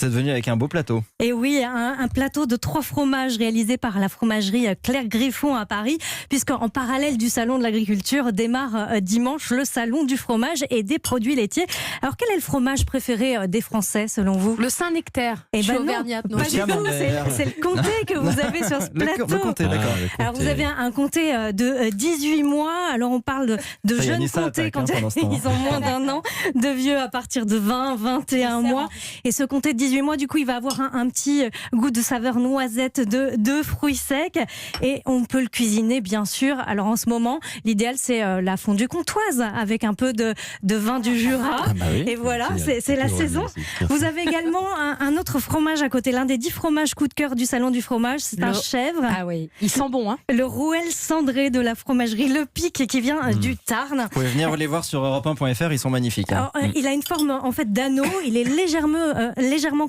C'est devenu avec un beau plateau. Et oui, un plateau de 3 fromages réalisé par la fromagerie Claire Griffon à Paris, puisqu'en parallèle du salon de l'agriculture démarre dimanche le salon du fromage et des produits laitiers. Alors quel est le fromage préféré des Français selon vous? Le Saint-Nectaire. Eh Je suis ben non, auvergnate, non. pas du tout, c'est le comté que vous avez sur ce plateau. Le comté, d'accord. Alors vous avez un comté de 18 mois, alors on parle de Ça y est, jeunes Anissa comtés attaque, quand pendant ce temps. ils ont moins d'un an, de vieux à partir de 20, 21 mois. Et ce comté de 18 mois, du coup, il va avoir un petit goût de saveur noisette de fruits secs. Et on peut le cuisiner, bien sûr. Alors en ce moment, l'idéal, c'est la fondue comtoise avec un peu de vin du Jura. Ah bah oui. Et voilà, c'est la saison. Vous avez également un autre fromage à côté, l'un des 10 fromages coup de cœur du salon du fromage, c'est un chèvre. Ah oui, il sent bon, hein. Le rouel cendré de la fromagerie Le Pic qui vient du Tarn. Vous pouvez venir les voir sur europe1.fr, ils sont magnifiques. Hein. Alors, il a une forme en fait d'anneau, il est légèrement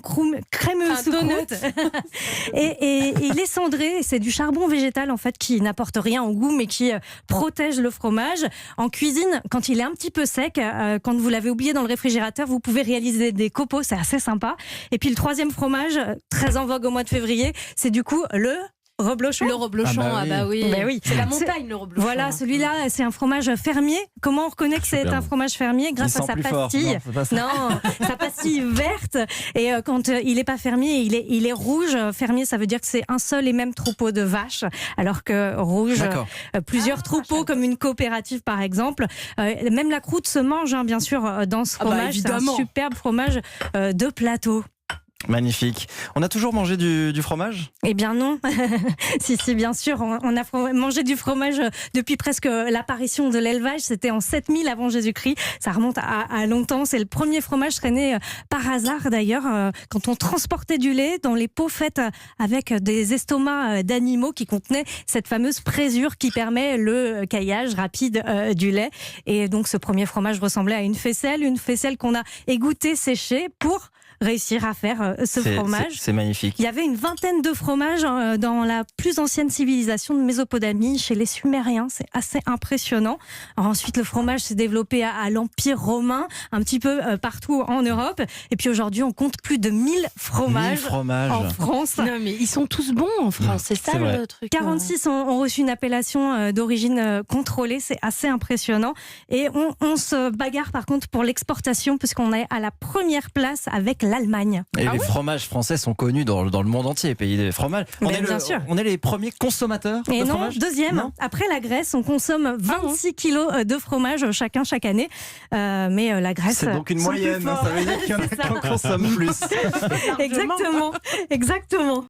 crémeux sous croûte et il est cendré, c'est du charbon végétal en fait qui n'apporte rien au goût mais qui protège le fromage. En cuisine, quand il est un petit peu sec, quand vous l'avez oublié dans le réfrigérateur, vous pouvez réaliser des copeaux, c'est assez sympa. Et puis le troisième fromage, très en vogue au mois de février, c'est du coup le reblochon. Le reblochon, Ah bah oui. Ben oui. C'est la montagne, le reblochon. Voilà, celui-là, c'est un fromage fermier. Comment on reconnaît que c'est un fromage fermier? Grâce à sa pastille. Non, sa pastille verte. Et quand il n'est pas fermier, il est rouge. Fermier, ça veut dire que c'est un seul et même troupeau de vaches. Alors que rouge, plusieurs troupeaux, comme une coopérative par exemple. Même la croûte se mange, hein, bien sûr, dans ce fromage. C'est un superbe fromage de plateau. Magnifique. On a toujours mangé du fromage? Eh bien non. si, bien sûr. On a mangé du fromage depuis presque l'apparition de l'élevage. C'était en 7000 avant Jésus-Christ. Ça remonte à longtemps. C'est le premier fromage traîné par hasard d'ailleurs. Quand on transportait du lait dans les pots faits avec des estomacs d'animaux qui contenaient cette fameuse présure qui permet le caillage rapide du lait. Et donc ce premier fromage ressemblait à une faisselle qu'on a égoutée, séchée pour réussir à faire ce fromage. C'est magnifique. Il y avait une vingtaine de fromages dans la plus ancienne civilisation de Mésopotamie, chez les Sumériens. C'est assez impressionnant. Alors ensuite, le fromage s'est développé à l'Empire romain, un petit peu partout en Europe. Et puis aujourd'hui, on compte plus de 1000 fromages en France. Non, mais ils sont tous bons en France, c'est ça le truc. 46 ont reçu une appellation d'origine contrôlée. C'est assez impressionnant. Et on se bagarre par contre pour l'exportation, puisqu'on est à la première place avec l'Allemagne. Et les fromages français sont connus dans le monde entier, pays des fromages. On est les premiers consommateurs de fromage. Deuxième. Non. Après la Grèce, on consomme 26 kilos de fromage chacun chaque année. Mais la Grèce... C'est donc une moyenne, ça veut dire qu'il y en a qui en consomment plus. Exactement.